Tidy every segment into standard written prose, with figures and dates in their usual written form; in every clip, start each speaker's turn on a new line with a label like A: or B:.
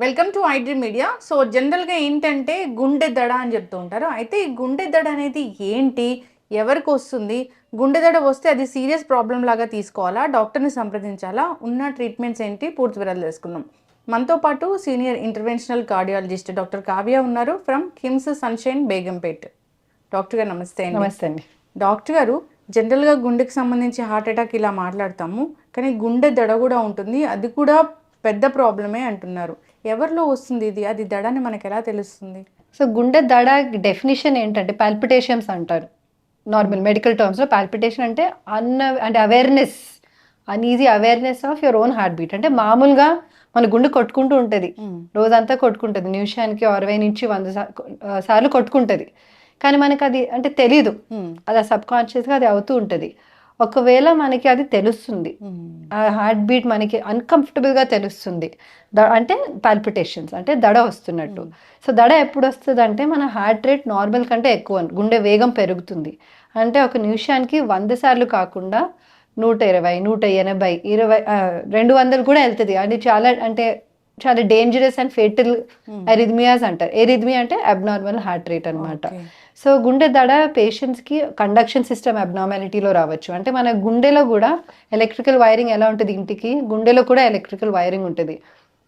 A: Welcome to iDream media. So జనరల్గా ఏంటంటే గుండె దడ అని చెప్తూ ఉంటారు. అయితే ఈ గుండె దడ అనేది ఏంటి, ఎవరికి వస్తుంది, గుండె దడ వస్తే అది సీరియస్ ప్రాబ్లం లాగా తీసుకోవాలా, డాక్టర్ని సంప్రదించాలా, ఉన్న ట్రీట్మెంట్స్ ఏంటి, పూర్తి వివరాలు తెలుసుకుందాం. మనతో పాటు senior interventional cardiologist doctor Kavya ఉన్నారు from KIMS Sunshine Begumpet. Doctor గారు నమస్తే అండి.
B: నమస్తే అండి.
A: డాక్టర్ గారు, జనరల్గా గుండెకి సంబంధించి హార్ట్ అటాక్ ఇలా మాట్లాడతాము, కానీ గుండె దడ కూడా ఉంటుంది, అది కూడా పెద్ద ప్రాబ్లమే అంటున్నారు. ఎవరిలో వస్తుంది ఇది, అది దడ అని మనకు ఎలా తెలుస్తుంది?
B: సో గుండె దడ డెఫినేషన్ ఏంటంటే పాల్పిటేషన్స్ అంటారు. నార్మల్ మెడికల్ టర్మ్స్లో పాల్పిటేషన్ అంటే అంటే awareness, uneasy awareness of your own heart beat. అంటే మామూలుగా మన గుండె కొట్టుకుంటూ ఉంటుంది, రోజంతా కొట్టుకుంటుంది, నిమిషానికి 60 నుంచి 100 సార్లు కొట్టుకుంటుంది. కానీ మనకి అది అంటే తెలీదు, అది సబ్ కాన్షియస్గా అది అవుతూ ఉంటుంది. ఒకవేళ మనకి అది తెలుస్తుంది, ఆ హార్ట్ బీట్ మనకి అన్కంఫర్టబుల్గా తెలుస్తుంది, అంటే పాల్పిటేషన్స్ అంటే దడ వస్తున్నట్టు. సో దడ ఎప్పుడు వస్తుంది అంటే మన హార్ట్ రేట్ నార్మల్ కంటే ఎక్కువ, గుండె వేగం పెరుగుతుంది. అంటే ఒక నిమిషానికి 100 సార్లు కాకుండా 120, 180, 20, 200 కూడా వెళ్తుంది. అది చాలా డేంజరస్ అండ్ ఫేటల్ ఎరిథమియాస్ అంటారు. ఎరిథమియా అంటే అబ్నార్మల్ హార్ట్ రేట్ అనమాట. సో గుండె దడ పేషెంట్స్కి కండక్షన్ సిస్టమ్ అబ్నార్మాలిటీలో రావచ్చు. అంటే మన గుండెలో కూడా ఎలక్ట్రికల్ వైరింగ్ ఎలా ఉంటుంది, ఇంటికి గుండెలో కూడా ఎలక్ట్రికల్ వైరింగ్ ఉంటుంది.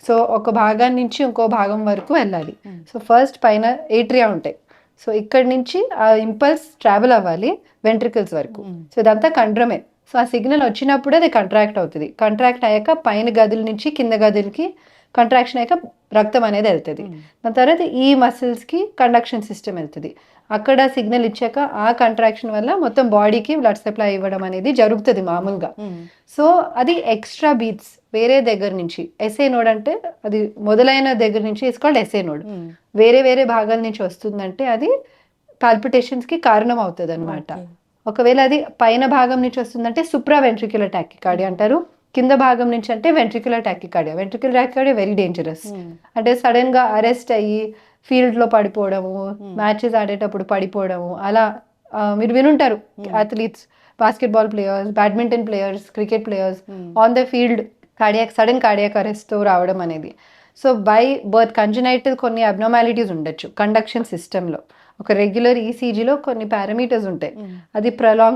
B: సో ఒక భాగం నుంచి ఇంకో భాగం వరకు వెళ్ళాలి. సో ఫస్ట్ పైన ఏట్రియా ఉంటాయి, సో ఇక్కడి నుంచి ఆ ఇంపల్స్ ట్రావెల్ అవ్వాలి వెంట్రికల్స్ వరకు. సో ఇదంతా కండ్రమే. సో ఆ సిగ్నల్ వచ్చినప్పుడే అది కంట్రాక్ట్ అవుతుంది. కంట్రాక్ట్ అయ్యాక పైన గదుల నుంచి కింద గదులకి కంట్రాక్షన్ అయ్యాక రక్తం అనేది వెళ్తుంది. దాని తర్వాత ఈ మసిల్స్కి కండక్షన్ సిస్టమ్ వెళ్తుంది. అక్కడ సిగ్నల్ ఇచ్చాక ఆ కంట్రాక్షన్ వల్ల మొత్తం బాడీకి బ్లడ్ సప్లై ఇవ్వడం అనేది జరుగుతుంది మామూలుగా. సో అది ఎక్స్ట్రా బీట్స్ వేరే దగ్గర నుంచి, ఎస్ఏ నోడ్ అంటే అది మొదలైన దగ్గర నుంచి ఇస్కాల్డ్ ఎస్ఏ నోడ్, వేరే వేరే భాగాల నుంచి వస్తుందంటే అది పాల్పిటేషన్స్కి కారణం అవుతుంది అనమాట. ఒకవేళ అది పైన భాగం నుంచి వస్తుందంటే సుప్రా వెంట్రిక్యులర్ టాకికార్డియా అంటారు, కింద భాగం నుంచి అంటే ventricular tachycardia. Ventricular tachycardia very dangerous. అంటే సడన్ గా అరెస్ట్ అయ్యి ఫీల్డ్ లో పడిపోవడము, మ్యాచెస్ ఆడేటప్పుడు పడిపోవడము, అలా మీరు వినుంటారు. Athletes, basketball players, badminton players, cricket players on the field sudden cardiac arrest తో రావడం అనేది. సో బై బర్త్ కంజనైటల్ కొన్ని అబ్నార్మాలిటీస్ ఉండొచ్చు కండక్షన్ సిస్టంలో. ఒక రెగ్యులర్ ఈసీజీలో కొన్ని పారామీటర్స్ ఉంటాయి, అది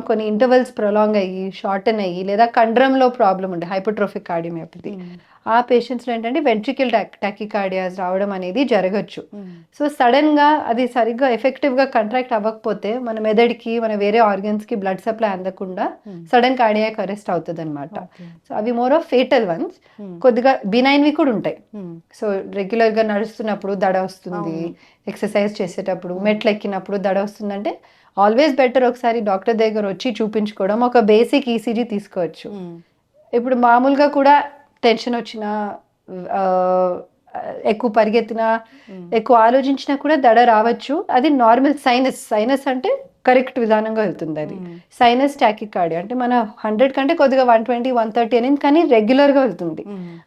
B: కొన్ని ఇంటర్వెల్స్ ప్రొలాంగ్ అయ్యి షార్టన్ అయ్యి, లేదా కండ్రంలో ప్రాబ్లం ఉండే హైపర్ట్రోఫిక్ కార్డియోమయోపతి, ఆ పేషెంట్స్లో ఏంటంటే వెంట్రికల్ టాకికార్డియాస్ రావడం అనేది జరగచ్చు. సో సడన్గా అది సరిగ్గా ఎఫెక్టివ్గా కంట్రాక్ట్ అవ్వకపోతే మన మెదడుకి, మన వేరే ఆర్గన్స్కి బ్లడ్ సప్లై అందకుండా సడన్ కార్డియాక్ అరెస్ట్ అవుతుంది అనమాట. సో అవి మోర్ ఆఫ్ ఫేటల్ వన్స్. కొద్దిగా బినైన్వి కూడా ఉంటాయి. సో రెగ్యులర్గా నడుస్తున్నప్పుడు దడ వస్తుంది, ఎక్సర్సైజ్ చేసేటప్పుడు, మెట్లు ఎక్కినప్పుడు దడ వస్తుందంటే ఆల్వేస్ బెటర్ ఒకసారి డాక్టర్ దగ్గర వచ్చి చూపించుకోవడం. ఒక బేసిక్ ఈసీజీ తీసుకోవచ్చు. ఇప్పుడు మామూలుగా కూడా టెన్షన్ వచ్చినా, ఎక్కువ పరిగెత్తినా, ఎక్కువ ఆలోచించినా కూడా దడ రావచ్చు. అది నార్మల్ సైనస్ అంటే కరెక్ట్ విధానంగా వెళ్తుంది. అది సైనస్ టాకికార్డియా అంటే మన 100 కంటే కొద్దిగా 120, 130 అనేది, కానీ రెగ్యులర్గా వెళ్తుంది.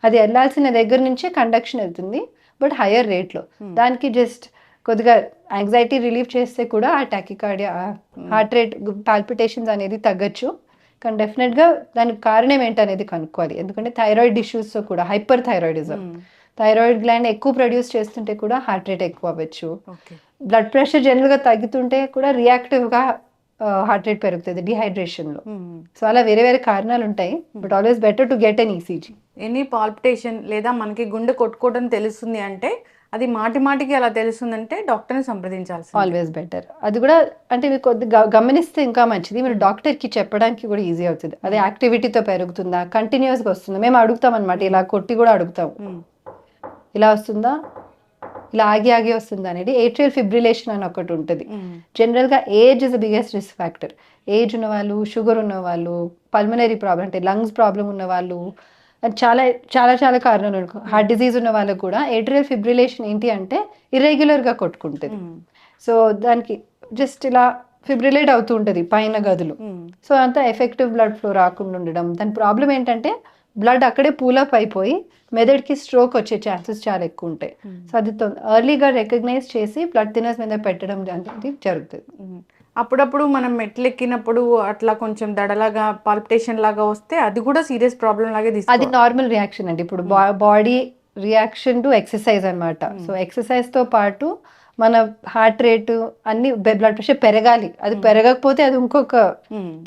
B: అది వెళ్ళాల్సిన దగ్గర నుంచే కండక్షన్ వెళ్తుంది, బట్ హయ్యర్ రేట్లో. దానికి జస్ట్ కొద్దిగా యాంగ్జైటీ రిలీఫ్ చేస్తే కూడా ఆ టాకికార్డియా, హార్ట్ రేట్, పాల్పిటేషన్స్ అనేది తగ్గచ్చు. కానీ డెఫినెట్గా దానికి కారణం ఏంటనేది కనుక్కోవాలి. ఎందుకంటే థైరాయిడ్ ఇష్యూస్తో కూడా, హైపర్ థైరాయిడిజం, థైరాయిడ్ గ్లాండ్ ఎక్కువ ప్రొడ్యూస్ చేస్తుంటే కూడా హార్ట్ రేట్ ఎక్కువ అవ్వచ్చు. బ్లడ్ ప్రెషర్ జనరల్గా తగ్గుతుంటే కూడా రియాక్టివ్గా హార్ట్ రేట్ పెరుగుతుంది డిహైడ్రేషన్లో. సో అలా వేరే వేరే కారణాలు ఉంటాయి, but always better to get an ECG.
A: Any palpitation లేదా మనకి గుండె కొట్టుకోవడం తెలుస్తుంది అంటే, అది మాటికి అలా తెలుస్తుందంటే డాక్టర్ని సంప్రదించాల్సి
B: ఆల్వేస్ బెటర్. అది కూడా అంటే మీరు కొద్దిగా గమనిస్తే ఇంకా మంచిది. మీరు డాక్టర్కి చెప్పడానికి కూడా ఈజీ అవుతుంది. అదే యాక్టివిటీతో పెరుగుతుందా, కంటిన్యూస్గా వస్తుందా, మేము అడుగుతాం అనమాట. ఇలా కొట్టి కూడా అడుగుతాం, ఇలా వస్తుందా, ఇలా ఆగి వస్తుందా అనేది. ఏట్రియల్ ఫిబ్రిలేషన్ అని ఒకటి ఉంటుంది. జనరల్గా age is the biggest risk factor. Age ఉన్నవాళ్ళు, షుగర్ ఉన్నవాళ్ళు, పల్మనరీ ప్రాబ్లం అంటే లంగ్స్ ప్రాబ్లం ఉన్నవాళ్ళు, చాలా చాలా చాలా కారణాలు. హార్ట్ డిజీజ్ ఉన్న వాళ్ళకు కూడా ఏట్రియల్ ఫిబ్రిలేషన్ ఏంటి అంటే ఇర్రెగ్యులర్గా కొట్టుకుంటుంది. సో దానికి జస్ట్ ఇలా ఫిబ్రిలేట్ అవుతూ ఉంటుంది పైన గదులు. సో అంత ఎఫెక్టివ్ బ్లడ్ ఫ్లో రాకుండా ఉండడం. దాని ప్రాబ్లం ఏంటంటే బ్లడ్ అక్కడే పూలప్ అయిపోయి మెదడుకి స్ట్రోక్ వచ్చే ఛాన్సెస్ చాలా ఎక్కువ ఉంటాయి. సో అది ఎర్లీగా రికగ్నైజ్ చేసి బ్లడ్ థిన్నర్స్ మీద పెట్టడం అనేది జరుగుతుంది.
A: అప్పుడప్పుడు మనం మెట్లు ఎక్కినప్పుడు అట్లా కొంచెం దడలాగా, పాల్పిటేషన్ లాగా వస్తే అది కూడా సీరియస్ ప్రాబ్లం లాగే
B: అది నార్మల్ రియాక్షన్ అండి. ఇప్పుడు బాడీ రియాక్షన్ టు ఎక్సర్సైజ్ అనమాట. సో ఎక్సర్సైజ్తో పాటు మన హార్ట్ రేటు అన్ని బ్లడ్ ప్రెషర్ పెరగాలి. అది పెరగకపోతే అది ఇంకొక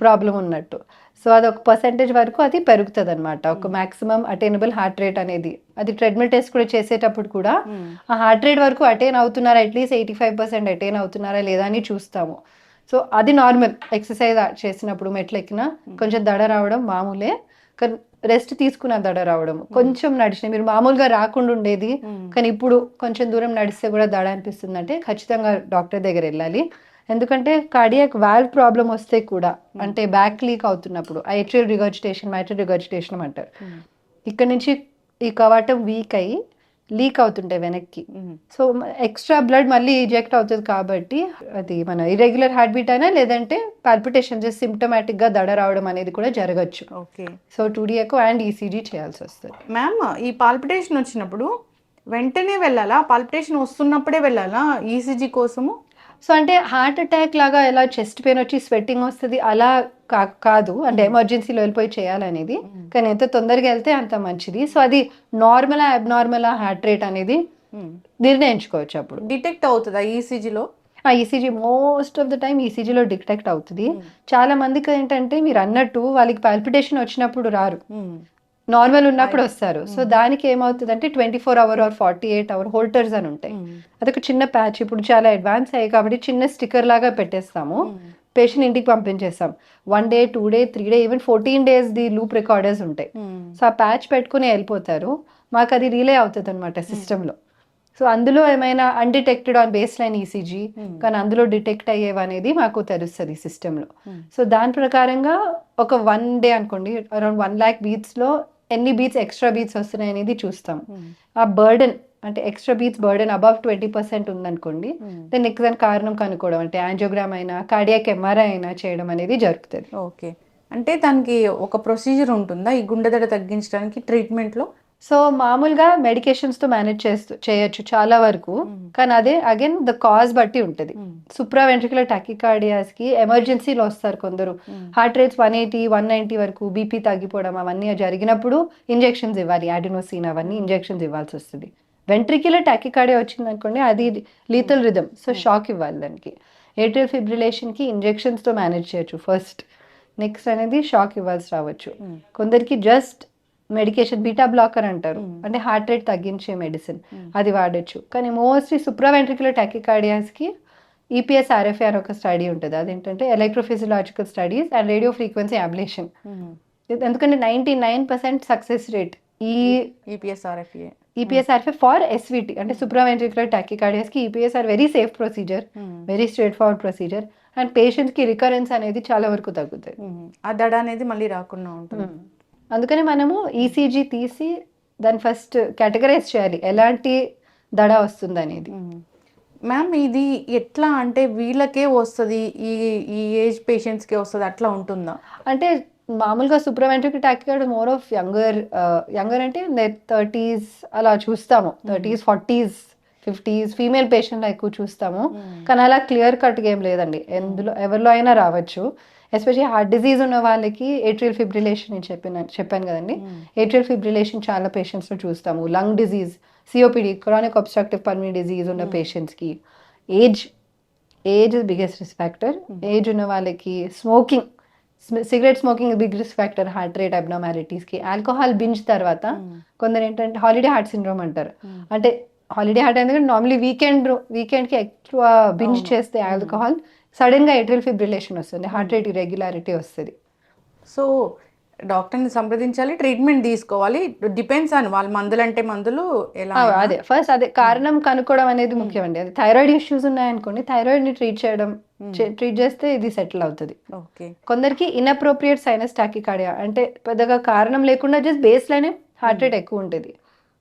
B: ప్రాబ్లం ఉన్నట్టు. సో అది ఒక పర్సెంటేజ్ వరకు అది పెరుగుతుంది అనమాట. ఒక మాక్సిమం అటైనబుల్ హార్ట్ రేట్ అనేది. అది ట్రెడ్మిల్ టెస్ట్ కూడా చేసేటప్పుడు కూడా ఆ హార్ట్ రేట్ వరకు అటైన్ అవుతున్నారా, అట్లీస్ట్ 85% అటైన్ అవుతున్నారా లేదా అని చూస్తాము. సో అది నార్మల్. ఎక్సర్సైజ్ చేసినప్పుడు మెట్లు ఎక్కినా కొంచెం దడ రావడం మామూలే, కానీ రెస్ట్ తీసుకున్న దడ రావడం, కొంచెం నడిచిన మీరు మామూలుగా రాకుండా ఉండేది కానీ ఇప్పుడు కొంచెం దూరం నడిస్తే కూడా దడ అనిపిస్తుంది అంటే ఖచ్చితంగా డాక్టర్ దగ్గర వెళ్ళాలి. ఎందుకంటే కార్డియాక్ వాల్వ్ ప్రాబ్లం వస్తే కూడా, అంటే బ్యాక్ లీక్ అవుతున్నప్పుడు ఏట్రియల్ రిగర్జిటేషన్, మైట్రల్ రిగర్జిటేషన్ అంటారు. ఇక్కడ నుంచి ఈ కవాటం వీక్ అయ్యి లీక్ అవుతుంటాయి వెనక్కి. సో ఎక్స్ట్రా బ్లడ్ మళ్ళీ ఇంజెక్ట్ అవుతుంది కాబట్టి అది మన ఇర్రెగ్యులర్ హార్ట్ బీట్ అయినా లేదంటే పాల్పిటేషన్ చేసి సిమ్టమాటిక్ గా దడ రావడం అనేది కూడా జరగచ్చు.
A: Okay.
B: So 2D echo and ECG చేయాల్సి వస్తుంది.
A: మ్యామ్, ఈ పాల్పిటేషన్ వచ్చినప్పుడు వెంటనే వెళ్ళాలా, పాల్పిటేషన్ వస్తున్నప్పుడే వెళ్ళాలా ఈసీజీ కోసము?
B: సో అంటే హార్ట్ అటాక్ లాగా ఎలా చెస్ట్ పెయిన్ వచ్చి స్వెట్టింగ్ వస్తుంది అలా కాదు, అంటే ఎమర్జెన్సీలో వెళ్ళిపోయి చేయాలనేది. కానీ ఎంత తొందరగా వెళ్తే అంత మంచిది. సో అది నార్మలా అబ్నార్మలా హార్ట్ రేట్ అనేది నిర్ణయించుకోవచ్చు. అప్పుడు
A: డిటెక్ట్ అవుతుందా ఈసీజీలో?
B: ECG most of the time ఈసీజీలో డిటెక్ట్ అవుతుంది. చాలా మందికి ఏంటంటే మీరు అన్నట్టు వాళ్ళకి పాల్పిటేషన్ వచ్చినప్పుడు రారు, నార్మల్ ఉన్నప్పుడు వస్తారు. సో దానికి ఏమవుతుంది అంటే 24 hour or 48 hour హోల్టర్స్ అని ఉంటాయి. అదొక చిన్న ప్యాచ్. ఇప్పుడు చాలా అడ్వాన్స్ అయ్యాయి కాబట్టి చిన్న స్టిక్కర్ లాగా పెట్టేస్తాము, పేషెంట్ ఇంటికి పంపించేస్తాం. 1 day 2 day 3 day even 14 days the loop recorders ఉంటాయి. సో ఆ ప్యాచ్ పెట్టుకుని వెళ్ళిపోతారు, మాకు అది రిలే అవుతుంది అనమాట సిస్టంలో. సో అందులో ఏమైనా undetected on base line ECG కానీ అందులో డిటెక్ట్ అయ్యేవి అనేది మాకు తెలుస్తుంది సిస్టంలో. సో దాని ప్రకారంగా ఒక 1 day అనుకోండి, అరౌండ్ 1 lakh బీట్స్లో ఎన్ని బీట్స్ ఎక్స్ట్రా బీట్స్ వస్తున్నాయి అనేది చూస్తాం. ఆ బర్డెన్ అంటే ఎక్స్ట్రా బీట్స్ బర్డెన్ అబవ్ 20% ఉందనుకోండి, దెన్ నెక్స్ట్ కారణం కనుక్కోవడం, అంటే యాంజియోగ్రామ్ అయినా కార్డియాక్ ఎంఆర్ఐ అయినా చేయడం అనేది జరుగుతుంది.
A: ఓకే. అంటే దానికి ఒక ప్రొసీజర్ ఉంటుందా ఈ గుండె దడ తగ్గించడానికి ట్రీట్మెంట్లో?
B: సో మామూలుగా మెడికేషన్స్తో మేనేజ్ చేయొచ్చు చాలా వరకు, కానీ అదే అగైన్ ద కాజ్ బట్టి ఉంటుంది. సుప్రా వెంట్రికులర్ టాకికార్డియాస్కి ఎమర్జెన్సీలో వస్తారు కొందరు, హార్ట్ రేట్స్ 180 190 వరకు, బీపీ తగ్గిపోవడం అవన్నీ జరిగినప్పుడు ఇంజెక్షన్స్ ఇవ్వాలి, యాడినోసిన్ అవన్నీ ఇంజెక్షన్స్ ఇవ్వాల్సి వస్తుంది. వెంట్రికులర్ టాకికార్డియా వచ్చింది అనుకోండి, అది లీథల్ రిథమ్, సో షాక్ ఇవ్వాలి దానికి. ఏట్రియల్ ఫిబ్రిలేషన్కి ఇంజెక్షన్స్తో మేనేజ్ చేయొచ్చు ఫస్ట్, నెక్స్ట్ అనేది షాక్ ఇవ్వాల్సి రావచ్చు. కొందరికి జస్ట్ మెడికేషన్ బీటా బ్లాకర్ అంటారు, అంటే హార్ట్ రేట్ తగ్గించే మెడిసిన్, అది వాడచ్చు. కానీ మోస్ట్లీ సుప్రా వెంట్రికులర్ టాకికార్డియాస్కి ఈపీఎస్ ఆర్ఎఫ్ఏ అని ఒక స్టడీ ఉంటుంది. అదేంటంటే electrophysiological studies and radio frequency ablation. ఎందుకంటే 99% సక్సెస్ రేట్ ఈ ఈపీఎస్ఆర్ఎఫ్ఏ ఫార్ ఎస్విటి అంటే సుప్రా వెంట్రికులర్ టాకికార్డియాస్కి EPSR very safe procedure, very straightforward procedure, and పేషెంట్స్కి రికరెన్స్ అనేది చాలా వరకు తగ్గుతుంది,
A: ఆ దడ అనేది మళ్ళీ రాకుండా ఉంటుంది.
B: అందుకని మనము ఈసీజీ తీసి దాన్ని ఫస్ట్ కేటగరైజ్ చేయాలి ఎలాంటి దడ వస్తుంది అనేది.
A: మ్యామ్, ఇది ఎట్లా అంటే వీళ్ళకే వస్తుంది, ఈ ఏజ్ పేషెంట్స్కే వస్తుంది అట్లా ఉంటుందా?
B: అంటే మామూలుగా Supra ventricular tachycardia more of younger అంటే 30s అలా చూస్తాము, 30s 40s 50s ఫీమేల్ పేషెంట్లో ఎక్కువ చూస్తాము. కానీ అలా క్లియర్ కట్గా ఏం లేదండి, ఎవరిలో అయినా రావచ్చు. ఎస్పెషల్లీ హార్ట్ డిజీజ్ ఉన్న వాళ్ళకి ఏట్రియల్ ఫిబ్రిలేషన్ నేను చెప్పాను కదండి, ఏట్రియల్ ఫిబ్రిలేషన్ చాలా పేషెంట్స్లో చూస్తాము. Lung disease, COPD chronic obstructive pulmonary disease ఉన్న పేషెంట్స్కి, age biggest risk factor. Age ఉన్న వాళ్ళకి smoking, cigarette smoking big risk factor heart rate అబ్నార్మాలిటీస్కి. ఆల్కహాల్ బింజ్ తర్వాత కొందరు ఏంటంటే హాలిడే హార్ట్ సిండ్రోమ్ అంటారు, అంటే హాలిడే హార్ట్ ఎందుకంటే నార్మలీ వీకెండ్కి ఎక్కువ బింజ్ చేస్తే ఆల్కహాల్ సడన్గా ఏట్రియల్ ఫిబ్రిలేషన్ వస్తుంది, హార్ట్ రేట్ ఇర్రెగ్యులారిటీ వస్తుంది.
A: సో డాక్టర్ని సంప్రదించాలి, ట్రీట్మెంట్ తీసుకోవాలి, డిపెండ్స్ ఆన్ వాళ్ళ మందులు అంటే మందులు ఎలా.
B: అదే ఫస్ట్ అదే కారణం కనుక్కోవడం అనేది ముఖ్యం అండి. అది థైరాయిడ్ ఇష్యూస్ ఉన్నాయనుకోండి, థైరాయిడ్ని ట్రీట్ చేస్తే ఇది సెటిల్ అవుతుంది.
A: ఓకే.
B: కొందరికి ఇన్అప్రోప్రియేట్ సైనస్ టాకికార్డియా అంటే పెద్దగా కారణం లేకుండా just baseline heart rate ఎక్కువ ఉంటుంది.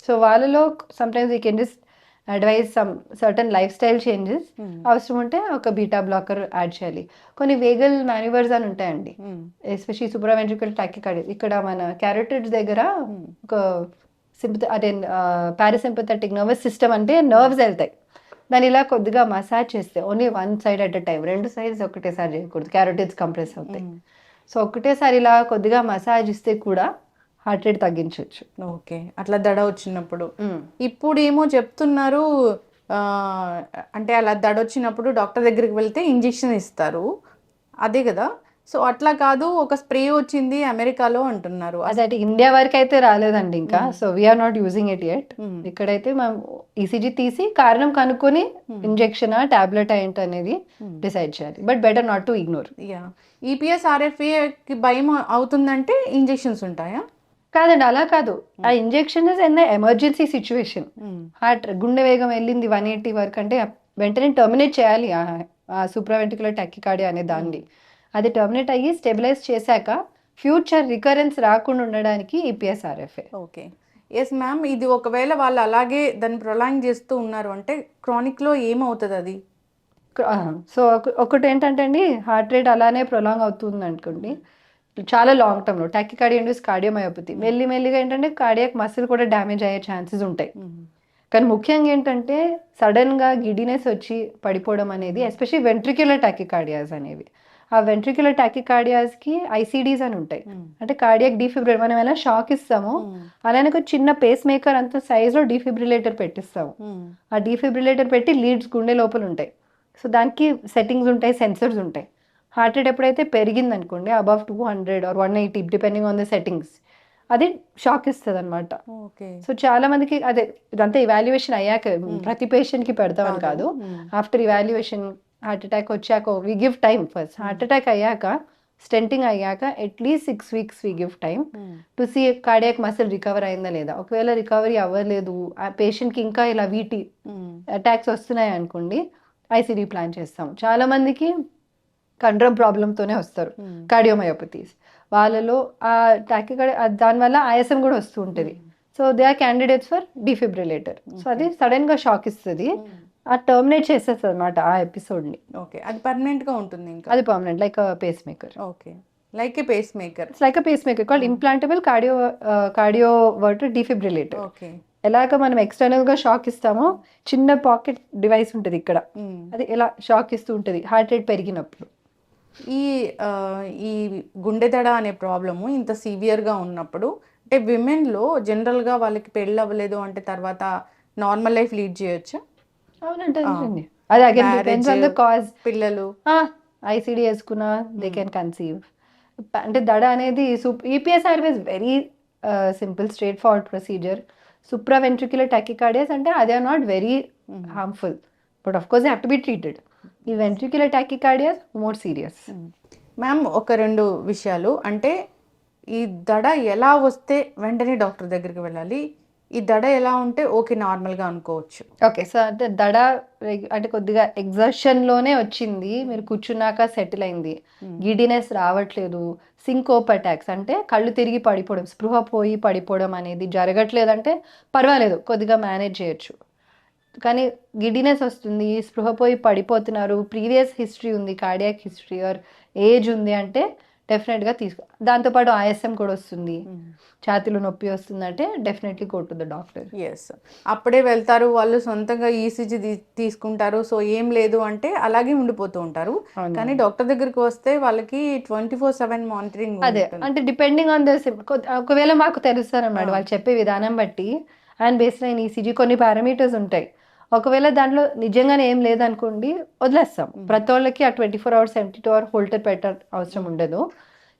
B: సో వాళ్ళలో sometimes we can just advise some certain lifestyle changes, అవసరం ఉంటే ఒక బీటా బ్లాకర్ యాడ్ చేయాలి. కొన్ని వేగల్ మాన్యువర్స్ అని ఉంటాయండి, ఎస్పెషల్లీ సుప్రా వెంట్రికులర్ టాకికార్డియా. ఇక్కడ మన క్యారోటిడ్స్ దగ్గర ఒక అదే పారాసింపథెటిక్ నర్వస్ సిస్టమ్ అంటే నర్వ్స్ వెళ్తాయి, దాన్ని ఇలా కొద్దిగా మసాజ్ చేస్తే only 1 side at a time, 2 sides ఒకటేసారి చేయకూడదు, క్యారోటిడ్స్ కంప్రెస్ అవుతాయి. సో ఒకటేసారి ఇలా కొద్దిగా మసాజ్ ఇస్తే కూడా హార్ట్ రేట్ తగ్గించవచ్చు.
A: ఓకే, అట్లా దడ వచ్చినప్పుడు. ఇప్పుడు ఏమో చెప్తున్నారు, ఆ, అంటే అలా దడ వచ్చినప్పుడు డాక్టర్ దగ్గరికి వెళ్తే ఇంజెక్షన్ ఇస్తారు, అదే కదా? సో అట్లా కాదు, ఒక స్ప్రే వచ్చింది అమెరికాలో అంటున్నారు.
B: అదే ఇండియా వరకు అయితే రాలేదండి ఇంకా. So we are not using it yet. ఇక్కడైతే మనం ఈసీజీ తీసి కారణం కనుక్కొని ఇంజెక్షన్ టాబ్లెట్ ఏంటి అనేది డిసైడ్ చేయాలి. But better not to ignore.
A: Yeah, EPS RFA కి భయం అవుతుందంటే ఇంజెక్షన్స్ ఉంటాయా?
B: కాదండి, అలా కాదు. ఆ injection is in the emergency situation. Heart గుండె వేగం వెళ్ళింది 180 వరకు అంటే వెంటనే టర్మినేట్ చేయాలి ఆ సూప్రావెంట్రికులర్ టాకికార్డియా అనే దాన్ని. అది టర్మినేట్ అయ్యి స్టెబిలైజ్ చేశాక ఫ్యూచర్ రికరెన్స్ రాకుండా ఉండడానికి ఈపీఎస్ఆర్ఎఫ్ఏ.
A: Okay, yes ma'am. ఇది ఒకవేళ వాళ్ళు అలాగే దాన్ని ప్రొలాంగ్ చేస్తూ ఉన్నారు అంటే క్రానిక్లో ఏమవుతుంది అది?
B: సో ఒకటి ఏంటంటే అండి, హార్ట్ రేట్ అలానే ప్రొలాంగ్ అవుతుంది అనుకోండి, చాలా లాంగ్ టర్మ్లో టాకికార్డియా ఇండ్యూస్ కార్డియోమయోపతి మెల్లిగా ఏంటంటే కార్డియాక్ మసిల్ కూడా డ్యామేజ్ అయ్యే ఛాన్సెస్ ఉంటాయి. కానీ ముఖ్యంగా ఏంటంటే సడన్గా గిడినెస్ వచ్చి పడిపోవడం అనేది, ఎస్పెషల్లీ వెంట్రిక్యులర్ టాకికార్డియాస్ అనేవి. ఆ వెంట్రిక్యులర్ టాకికార్డియాస్కి ఐసీడీస్ అని ఉంటాయి, అంటే కార్డియాక్ డీఫిబ్రిలేటర్. మనం ఎలా షాక్ ఇస్తామో అలానే ఒక చిన్న పేస్ మేకర్ అంత సైజులో డీఫిబ్రిలేటర్ పెట్టిస్తాము. ఆ డీఫిబ్రిలేటర్ పెట్టి లీడ్స్ గుండె లోపల ఉంటాయి. సో దానికి సెట్టింగ్స్ ఉంటాయి, సెన్సర్స్ ఉంటాయి. హార్ట్ రేట్ ఎప్పుడైతే పెరిగింది అనుకోండి, above 200 or 180 depending on the settings, అది షాక్ ఇస్తుంది అనమాట. సో చాలా మందికి అదే ఇదంతా ఇవాల్యుయేషన్ అయ్యాక, ప్రతి పేషెంట్కి పెడతామని కాదు, ఆఫ్టర్ ఇవాల్యుయేషన్ హార్ట్ అటాక్ వచ్చాక we give time. First heart attack అయ్యాక, స్టెంటింగ్ అయ్యాక at least 6 weeks we give time to see cardiac muscle recover అయిందా లేదా. ఒకవేళ రికవరీ అవ్వలేదు, ఆ పేషెంట్కి ఇంకా ఇలా వీటి అటాక్స్ వస్తున్నాయి అనుకోండి, ఐసీడీ ప్లాన్ చేస్తాం. చాలా మందికి కండ్రమ్ ప్రాబ్లంతోనే వస్తారు, కార్డియోమయోపతీస్. వాళ్ళలో ఆ టాకికార్డియా దానివల్ల ఆయాసం కూడా వస్తూ ఉంటుంది. So they are candidates for defibrillator. So అది సడన్గా షాక్ ఇస్తుంది, ఆ టర్మినేట్ చేసేస్తుంది అనమాట ఆ ఎపిసోడ్ని.
A: ఓకే, అది పర్మనెంట్గా ఉంటుంది ఇంకా?
B: అది permanent, like pacemaker.
A: Okay, like a pacemaker.
B: It's like a pacemaker called implantable cardioverter defibrillator.
A: Okay,
B: ఎలాగ మనం ఎక్స్టర్నల్ గా షాక్ ఇస్తామో, చిన్న పాకెట్ డివైస్ ఉంటుంది ఇక్కడ, అది ఇలా షాక్ ఇస్తూ ఉంటుంది హార్ట్ రేట్ పెరిగినప్పుడు.
A: ఈ గుండె దడ అనే ప్రాబ్లము ఇంత సివియర్గా ఉన్నప్పుడు, అంటే విమెన్లో జనరల్గా వాళ్ళకి పెళ్ళి అవ్వలేదు అంటే తర్వాత నార్మల్ లైఫ్ లీడ్ చేయొచ్చా?
B: అవునంటే అది again depends on the cause.
A: పిల్లలు
B: ఐసీడీ వేసుకున్నా దే కెన్ కన్సీవ్. అంటే దడ అనేది EPSRF is very simple straightforward procedure. supraventricular tachycardias అంటే they are not very harmful, but of course they have to be treated. ఈ ventricular tachycardias more serious.
A: Ma'am, ఒక 2 విషయాలు, అంటే ఈ దడ ఎలా వస్తే వెంటనే డాక్టర్ దగ్గరికి వెళ్ళాలి, ఈ దడ ఎలా ఉంటే ఓకే నార్మల్గా అనుకోవచ్చు?
B: ఓకే, సో అంటే దడ అంటే కొద్దిగా ఎగ్జర్షన్లోనే వచ్చింది, మీరు కూర్చున్నాక సెటిల్ అయింది, గిడినెస్ రావట్లేదు, సింకోప్ అటాక్స్ అంటే కళ్ళు తిరిగి పడిపోవడం, స్పృహ పోయి పడిపోవడం అనేది జరగట్లేదంటే పర్వాలేదు, కొద్దిగా మేనేజ్ చేయొచ్చు. కానీ గిడినెస్ వస్తుంది, స్పృహ పోయి పడిపోతున్నారు, ప్రీవియస్ హిస్టరీ ఉంది, కార్డియాక్ హిస్టరీ ఆర్ ఏజ్ ఉంది అంటే డెఫినెట్గా దాంతోపాటు ఆయాసం కూడా వస్తుంది, ఛాతీలో నొప్పి వస్తుందంటే definitely go to the doctor.
A: Yes, అప్పుడే వెళ్తారు వాళ్ళు, సొంతంగా ఈసీజీ తీసుకుంటారు, సో ఏం లేదు అంటే అలాగే ఉండిపోతూ ఉంటారు. కానీ డాక్టర్ దగ్గరికి వస్తే వాళ్ళకి 24/7 మానిటరింగ్.
B: అదే అంటే డిపెండింగ్ ఆన్ ద ఒకవేళ మాకు తెలుస్తారన్నమాట వాళ్ళు చెప్పే విధానం బట్టి, అండ్ బేస్డ్ ఆన్ ఈసీజీ కొన్ని పారామీటర్స్ ఉంటాయి. ఒకవేళ దాంట్లో నిజంగానే ఏం లేదనుకోండి వదిలేస్తాం. ప్రతి వాళ్ళకి ఆ 24 hours 72 hour హోల్టర్ పెట్ట అవసరం ఉండదు.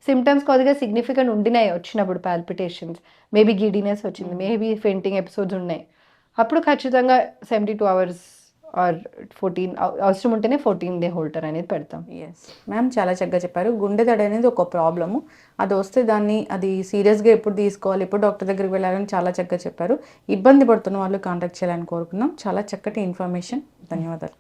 B: సిమ్టమ్స్ కొద్దిగా సిగ్నిఫికెంట్ ఉండినాయి వచ్చినప్పుడు, పాల్పిటేషన్స్, మేబీ గిడినెస్ వచ్చింది, మేబీ ఫెయింటింగ్ ఎపిసోడ్స్ ఉన్నాయి, అప్పుడు ఖచ్చితంగా 72 hours ఆర్ 14 అవసరం ఉంటేనే 14-day హోల్టర్ అనేది పెడతాం.
A: ఎస్ మ్యామ్, చాలా చక్కగా చెప్పారు. గుండె దడ అనేది ఒక ప్రాబ్లము, అది వస్తే అది సీరియస్గా ఎప్పుడు తీసుకోవాలి, ఎప్పుడు డాక్టర్ దగ్గరికి వెళ్ళాలని చాలా చక్కగా చెప్పారు. ఇబ్బంది పడుతున్న వాళ్ళు కాంటాక్ట్ చేయాలని కోరుకున్నాం. చాలా చక్కటి ఇన్ఫర్మేషన్, ధన్యవాదాలు.